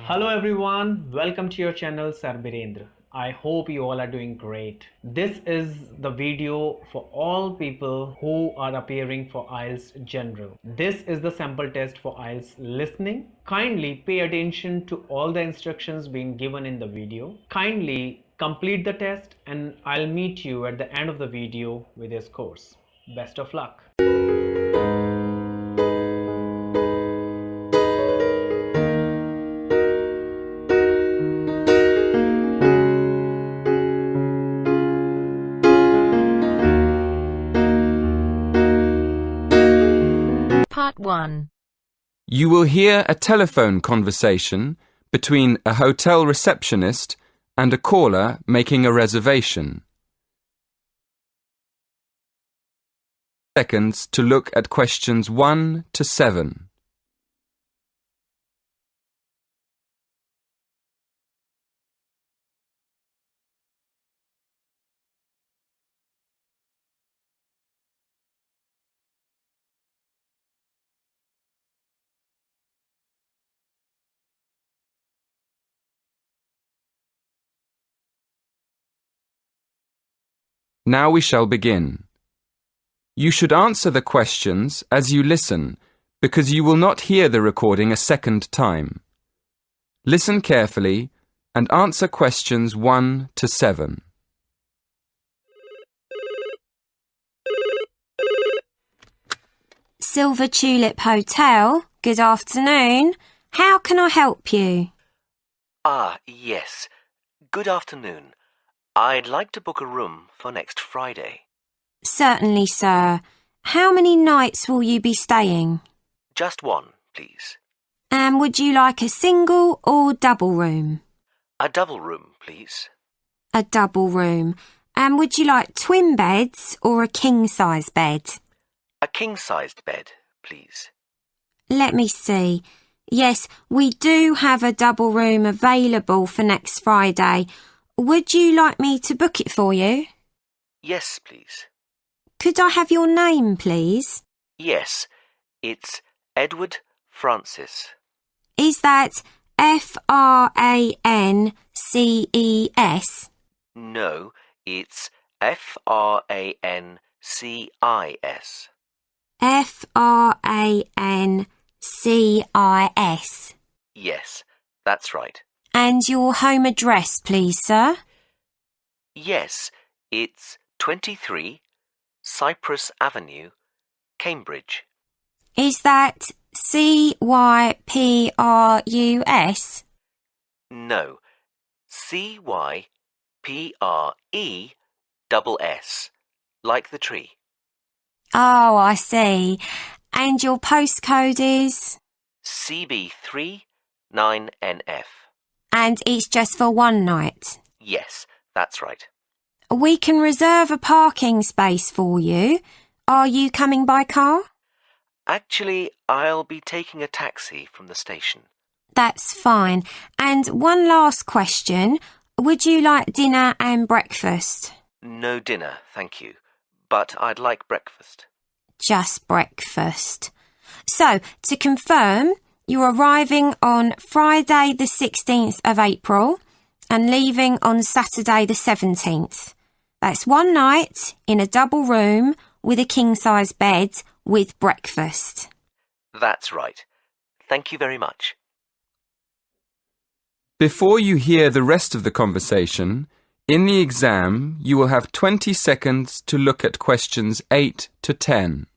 Hello everyone, welcome to your channel Sir Birendra. I hope you all are doing great. This is the video for all people who are appearing for IELTS General. This is the sample test for IELTS listening. Kindly pay attention to all the instructions being given in the video. Kindly complete the test and I'll meet you at the end of the video with your scores. Best of luck. Part 1. You will hear a telephone conversation between a hotel receptionist and a caller making a reservation. Seconds to look at questions 1 to 7. Now we shall begin. You should answer the questions as you listen, because you will not hear the recording a second time. Listen carefully and answer questions 1 to 7. Silver Tulip Hotel, good afternoon. How can I help you? Yes. Good afternoon. I'd like to book a room for next Friday. Certainly, sir. How many nights will you be staying? Just one, please. And would you like a single or double room? A double room, please. A double room. And would you like twin beds or a king-size bed? A king-sized bed, please. Let me see. Yes, we do have a double room available for next Friday. Would you like me to book it for you? Yes, please. Could I have your name, please? Yes, it's Edward Francis. Is that Frances? No, it's Francis. Francis. Yes, that's right. And your home address, please, sir? Yes, it's 23 Cypress Avenue, Cambridge. Is that Cyprus? No, Cypreess, like the tree. Oh, I see. And your postcode is? CB3 9NF. And it's just for one night? Yes, that's right. We can reserve a parking space for you. Are you coming by car? Actually, I'll be taking a taxi from the station. That's fine. And one last question. Would you like dinner and breakfast? No dinner, thank you. But I'd like breakfast. Just breakfast. So, to confirm, you're arriving on Friday the 16th of April and leaving on Saturday the 17th. That's one night in a double room with a king-size bed with breakfast. That's right. Thank you very much. Before you hear the rest of the conversation, in the exam you will have 20 seconds to look at questions 8 to 10.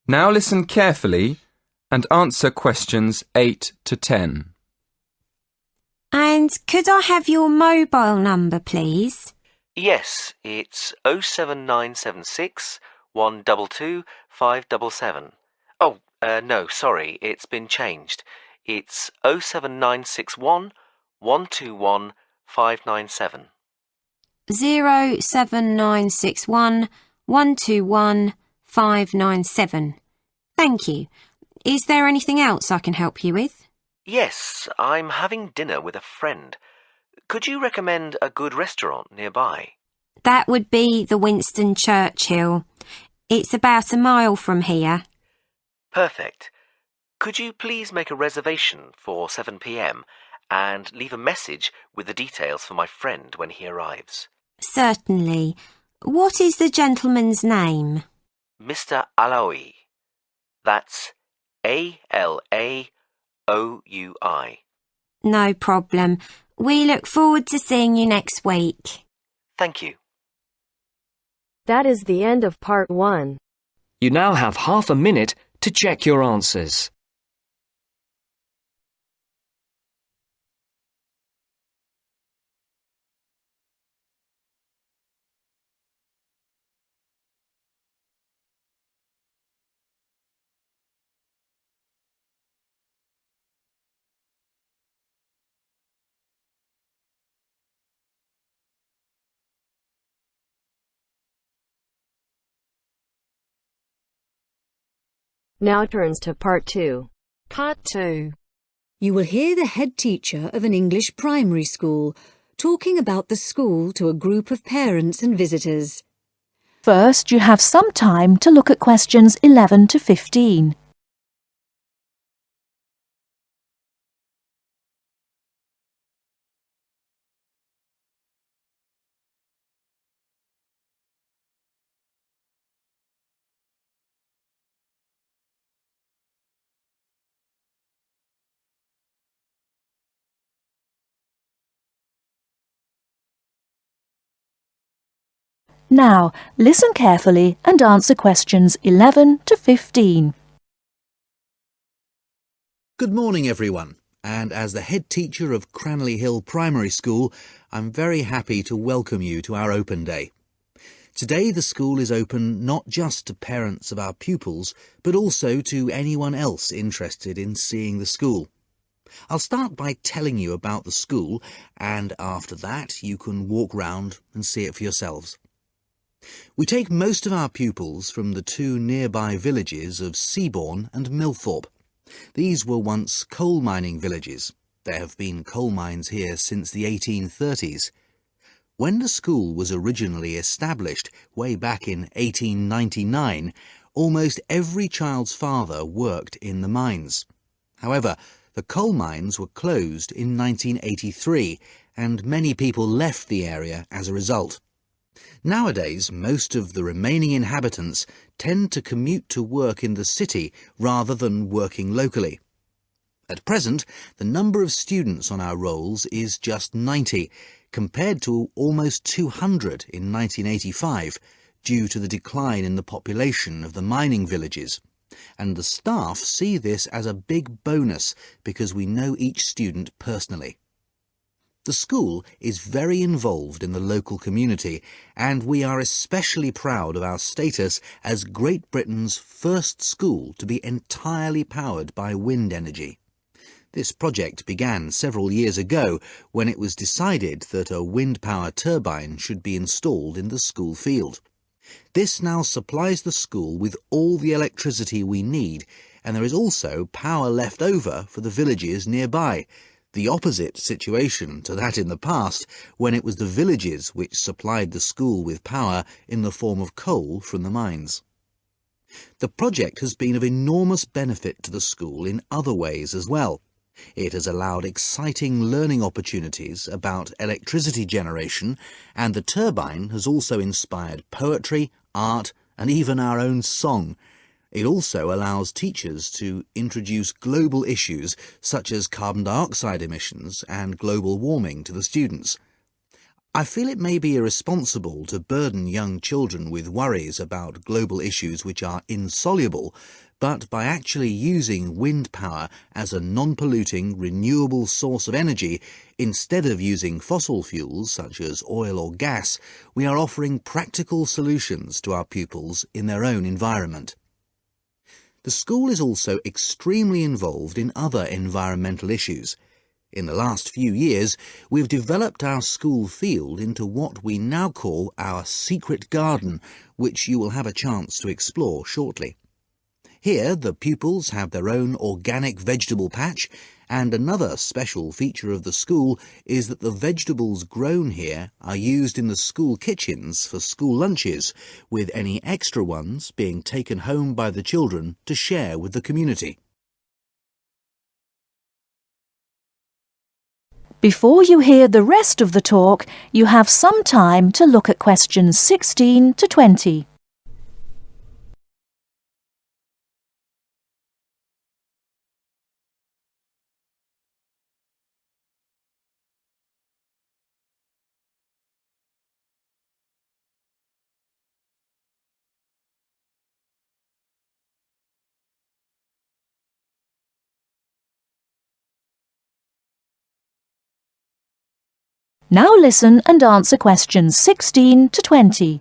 Now listen carefully and answer questions 8 to 10. And could I have your mobile number, please? Yes, it's 07976 122 577. Oh, no, sorry, it's been changed. It's 07961 121 597. 07961 121 597. Thank you. Is there anything else I can help you with? Yes, I'm having dinner with a friend. Could you recommend a good restaurant nearby? That would be the Winston Churchill. It's about a mile from here. Perfect. Could you please make a reservation for 7 p.m. and leave a message with the details for my friend when he arrives? Certainly. What is the gentleman's name? Mr. Alaoui. That's Alaoui. No problem. We look forward to seeing you next week. Thank you. That is the end of part 1. You now have half a minute to check your answers. Now turns to part 2. Part 2. You will hear the head teacher of an English primary school talking about the school to a group of parents and visitors. First, you have some time to look at questions 11 to 15. Now, listen carefully and answer questions 11 to 15. Good morning, everyone. And as the head teacher of Cranley Hill Primary School, I'm very happy to welcome you to our open day. Today, the school is open not just to parents of our pupils, but also to anyone else interested in seeing the school. I'll start by telling you about the school, and after that, you can walk round and see it for yourselves. We take most of our pupils from the two nearby villages of Seabourne and Millthorpe. These were once coal mining villages. There have been coal mines here since the 1830s. When the school was originally established, way back in 1899, almost every child's father worked in the mines. However, the coal mines were closed in 1983, and many people left the area as a result. Nowadays, most of the remaining inhabitants tend to commute to work in the city rather than working locally. At present, the number of students on our rolls is just 90, compared to almost 200 in 1985, due to the decline in the population of the mining villages. And the staff see this as a big bonus because we know each student personally. The school is very involved in the local community, and we are especially proud of our status as Great Britain's first school to be entirely powered by wind energy. This project began several years ago when it was decided that a wind power turbine should be installed in the school field. This now supplies the school with all the electricity we need, and there is also power left over for the villages nearby. The opposite situation to that in the past, when it was the villages which supplied the school with power in the form of coal from the mines. The project has been of enormous benefit to the school in other ways as well. It has allowed exciting learning opportunities about electricity generation, and the turbine has also inspired poetry, art, and even our own song. It also allows teachers to introduce global issues such as carbon dioxide emissions and global warming to the students. I feel it may be irresponsible to burden young children with worries about global issues which are insoluble, but by actually using wind power as a non-polluting, renewable source of energy, instead of using fossil fuels such as oil or gas, we are offering practical solutions to our pupils in their own environment. The school is also extremely involved in other environmental issues. In the last few years, we've developed our school field into what we now call our secret garden, which you will have a chance to explore shortly. Here, the pupils have their own organic vegetable patch, and another special feature of the school is that the vegetables grown here are used in the school kitchens for school lunches, with any extra ones being taken home by the children to share with the community. Before you hear the rest of the talk, you have some time to look at questions 16 to 20. Now listen and answer questions 16 to 20.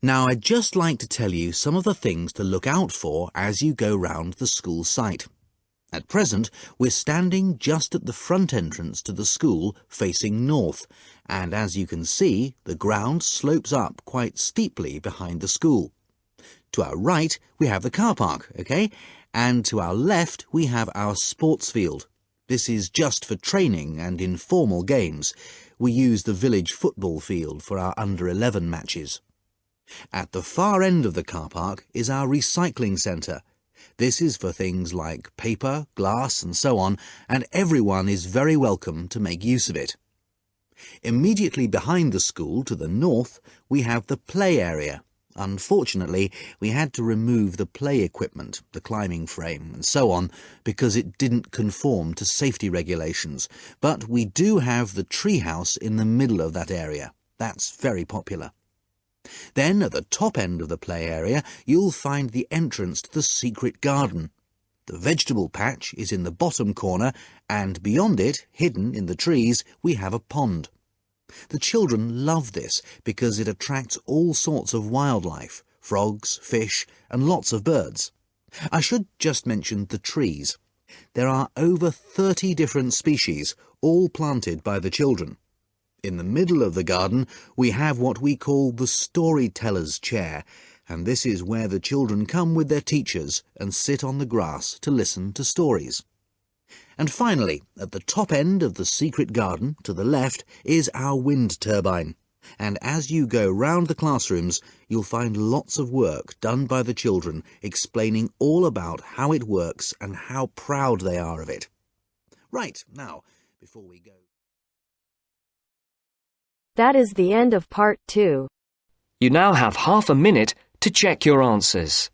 Now, I'd just like to tell you some of the things to look out for as you go round the school site. At present, we're standing just at the front entrance to the school facing north, and as you can see, the ground slopes up quite steeply behind the school. To our right, we have the car park, OK? And to our left, we have our sports field. This is just for training and informal games. We use the village football field for our under-11 matches. At the far end of the car park is our recycling centre. This is for things like paper, glass and so on, and everyone is very welcome to make use of it. Immediately behind the school to the north, we have the play area. Unfortunately, we had to remove the play equipment, the climbing frame and so on, because it didn't conform to safety regulations. But we do have the treehouse in the middle of that area. That's very popular. Then, at the top end of the play area, you'll find the entrance to the secret garden. The vegetable patch is in the bottom corner, and beyond it, hidden in the trees, we have a pond. The children love this because it attracts all sorts of wildlife, frogs, fish, and lots of birds. I should just mention the trees. There are over 30 different species, all planted by the children. In the middle of the garden, we have what we call the storyteller's chair, and this is where the children come with their teachers and sit on the grass to listen to stories. And finally, at the top end of the secret garden, to the left, is our wind turbine. And as you go round the classrooms, you'll find lots of work done by the children explaining all about how it works and how proud they are of it. Right, now, before we go... That is the end of part 2. You now have half a minute to check your answers.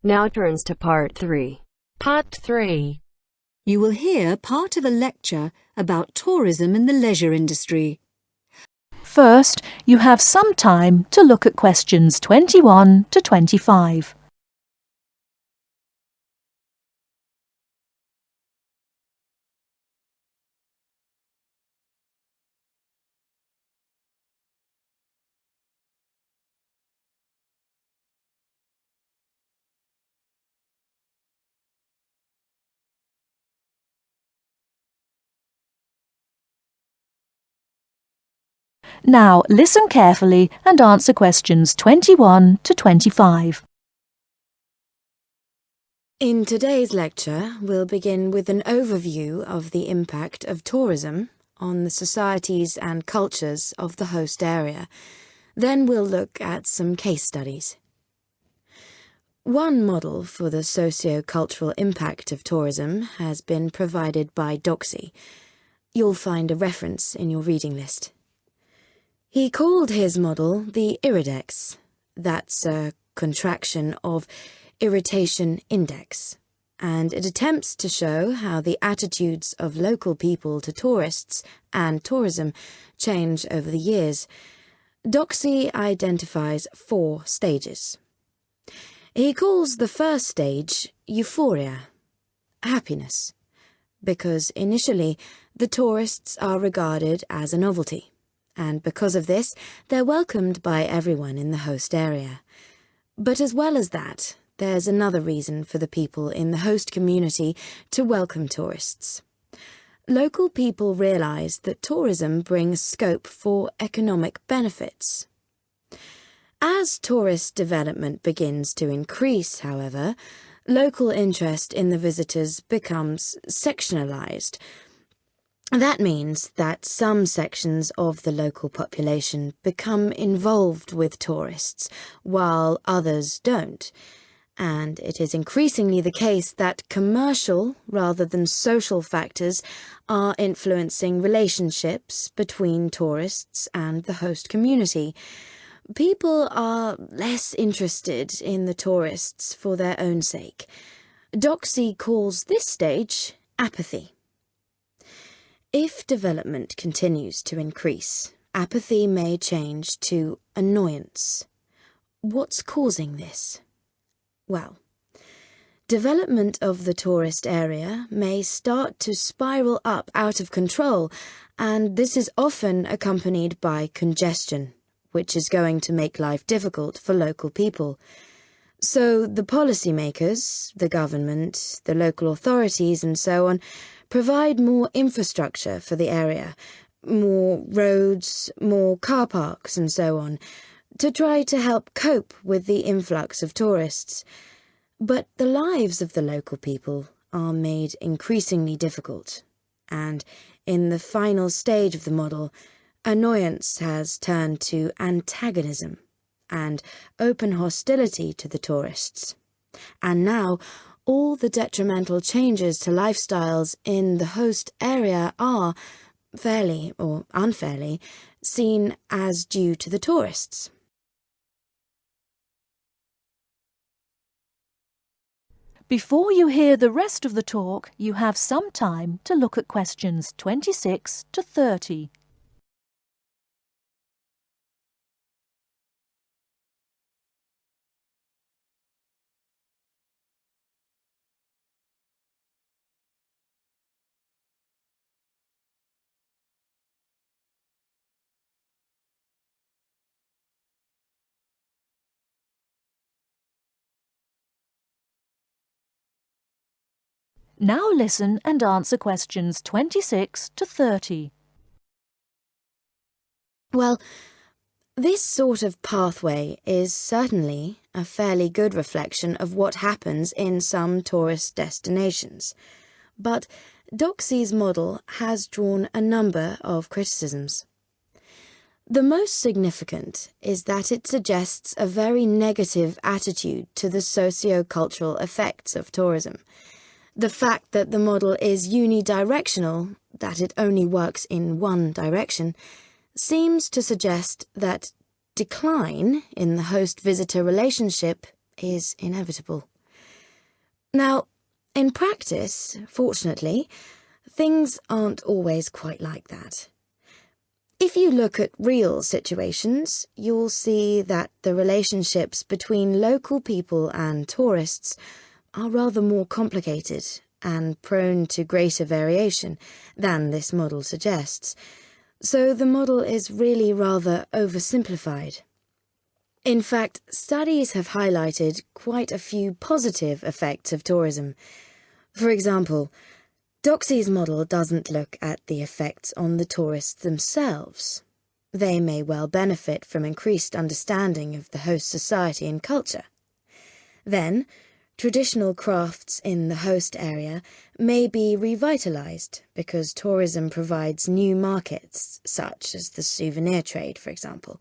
Now turns to part 3. Part 3. You will hear part of a lecture about tourism in the leisure industry. First, you have some time to look at questions 21 to 25. Now listen carefully and answer questions 21 to 25. In today's lecture, we'll begin with an overview of the impact of tourism on the societies and cultures of the host area. Then we'll look at some case studies. One model for the socio-cultural impact of tourism has been provided by Doxy. You'll find a reference in your reading list. He called his model the Iridex. That's a contraction of Irritation Index. and it attempts to show how the attitudes of local people to tourists and tourism change over the years. Doxey identifies 4 stages. He calls the first stage euphoria, happiness, because initially the tourists are regarded as a novelty, and because of this they're welcomed by everyone in the host area. But as well as that, there's another reason for the people in the host community to welcome tourists. Local people realise that tourism brings scope for economic benefits. As tourist development begins to increase, however, local interest in the visitors becomes sectionalised. That means that some sections of the local population become involved with tourists, while others don't. And it is increasingly the case that commercial rather than social factors are influencing relationships between tourists and the host community. People are less interested in the tourists for their own sake. Doxey calls this stage apathy. If development continues to increase, apathy may change to annoyance. What's causing this? Well, development of the tourist area may start to spiral up out of control, and this is often accompanied by congestion, which is going to make life difficult for local people. So the policymakers, the government, the local authorities and so on, provide more infrastructure for the area, more roads, more car parks and so on, to try to help cope with the influx of tourists. But the lives of the local people are made increasingly difficult, and in the final stage of the model, annoyance has turned to antagonism and open hostility to the tourists. And now, all the detrimental changes to lifestyles in the host area are, fairly or unfairly, seen as due to the tourists. Before you hear the rest of the talk, you have some time to look at questions 26 to 30. Now listen and answer questions 26 to 30. Well, this sort of pathway is certainly a fairly good reflection of what happens in some tourist destinations. But Doxey's model has drawn a number of criticisms. The most significant is that it suggests a very negative attitude to the socio-cultural effects of tourism. The fact that the model is unidirectional, that it only works in one direction, seems to suggest that decline in the host-visitor relationship is inevitable. Now, in practice, fortunately, things aren't always quite like that. If you look at real situations, you'll see that the relationships between local people and tourists are rather more complicated and prone to greater variation than this model suggests. So the model is really rather oversimplified. In fact, studies have highlighted quite a few positive effects of tourism. For example, Doxey's model doesn't look at the effects on the tourists themselves. They may well benefit from increased understanding of the host society and culture. Then, traditional crafts in the host area may be revitalised because tourism provides new markets, such as the souvenir trade, for example.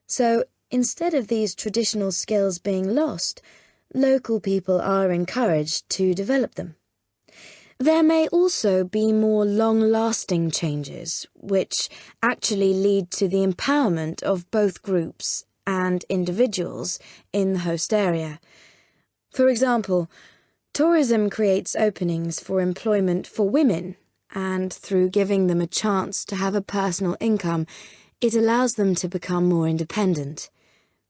So, instead of these traditional skills being lost, local people are encouraged to develop them. There may also be more long-lasting changes, which actually lead to the empowerment of both groups and individuals in the host area. For example, Tourism creates openings for employment for women, and through giving them a chance to have a personal income, it allows them to become more independent.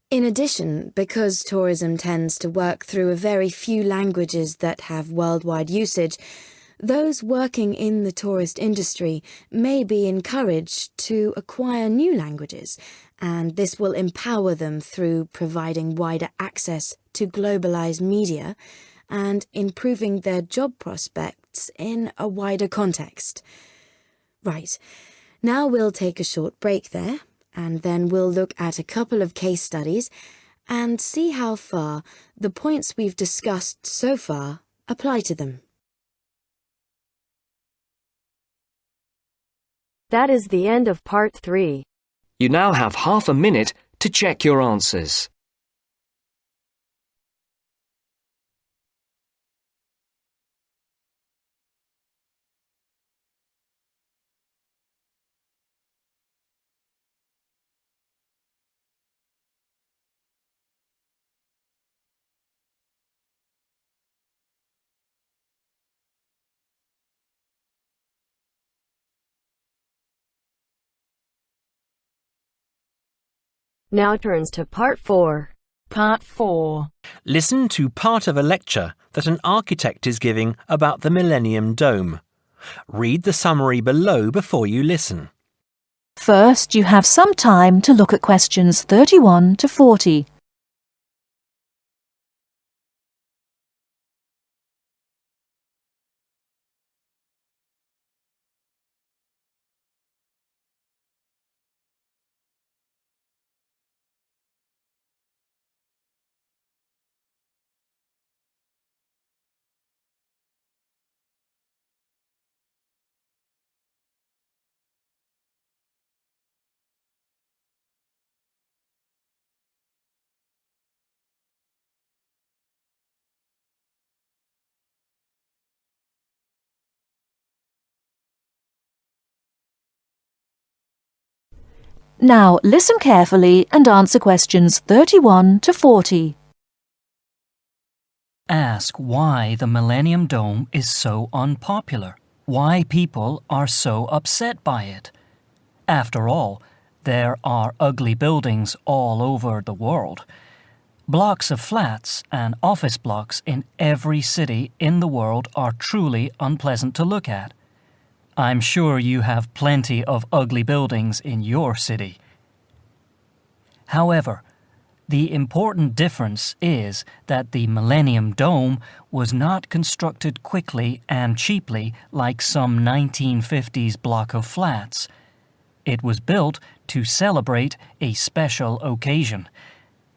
In addition, because tourism tends to work through a very few languages that have worldwide usage, those working in the tourist industry may be encouraged to acquire new languages, and this will empower them through providing wider access to globalized media and improving their job prospects in a wider context. Right, now we'll take a short break there, and then we'll look at a couple of case studies and see how far the points we've discussed so far apply to them. That is the end of part 3. You now have half a minute to check your answers. Now turns to part 4. Part 4. Listen to part of a lecture that an architect is giving about the Millennium Dome. Read the summary below before you listen. First, you have some time to look at questions 31 to 40. Now listen carefully and answer questions 31 to 40. Ask why the Millennium Dome is so unpopular, why people are so upset by it. After all, there are ugly buildings all over the world. Blocks of flats and office blocks in every city in the world are truly unpleasant to look at. I'm sure you have plenty of ugly buildings in your city. However, the important difference is that the Millennium Dome was not constructed quickly and cheaply like some 1950s block of flats. It was built to celebrate a special occasion.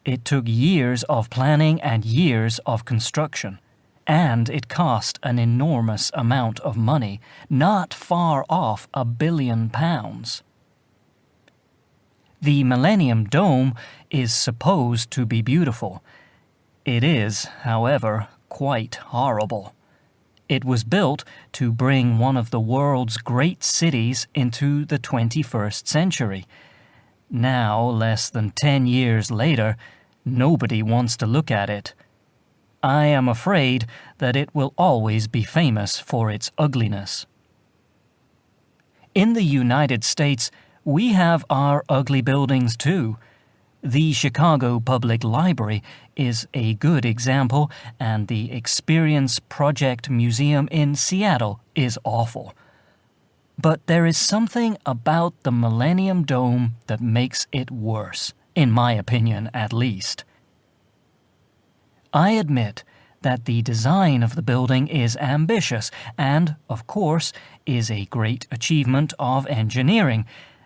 It took years of planning and years of construction. And it cost an enormous amount of money, not far off £1 billion. The Millennium Dome is supposed to be beautiful. It is, however, quite horrible. It was built to bring one of the world's great cities into the 21st century. Now, less than 10 years later, nobody wants to look at it. I am afraid that it will always be famous for its ugliness. In the United States, we have our ugly buildings too. The Chicago Public Library is a good example, and the Experience Project Museum in Seattle is awful. But there is something about the Millennium Dome that makes it worse, in my opinion at least. I admit that the design of the building is ambitious and, of course, is a great achievement of engineering.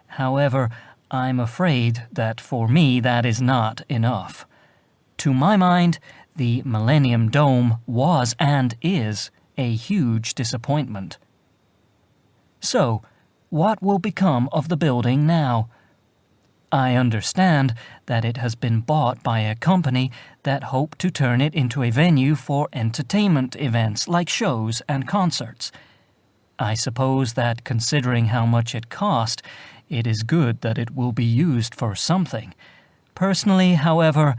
However, I'm afraid that for me that is not enough. To my mind, the Millennium Dome was and is a huge disappointment. So, what will become of the building now? I understand that it has been bought by a company that hoped to turn it into a venue for entertainment events like shows and concerts. I suppose that considering how much it cost, it is good that it will be used for something. Personally, however,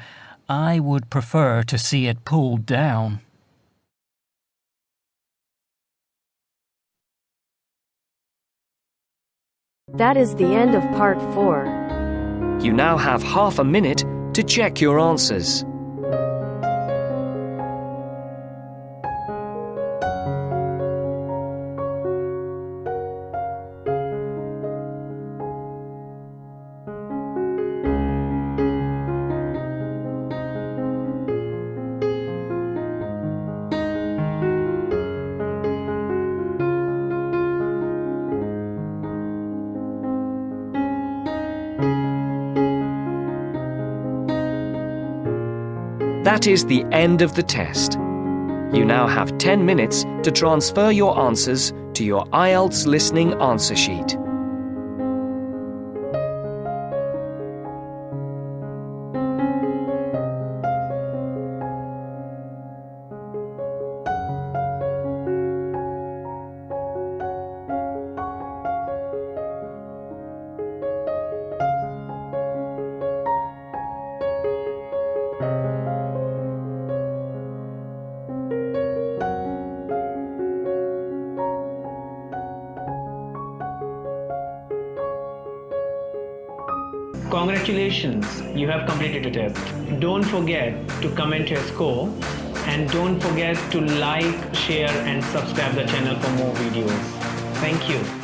I would prefer to see it pulled down. That is the end of part 4. You now have half a minute to check your answers. That is the end of the test. You now have 10 minutes to transfer your answers to your Ielts listening answer sheet. Congratulations, you have completed the test. Don't forget to comment your score and don't forget to like, share and subscribe the channel for more videos. Thank you.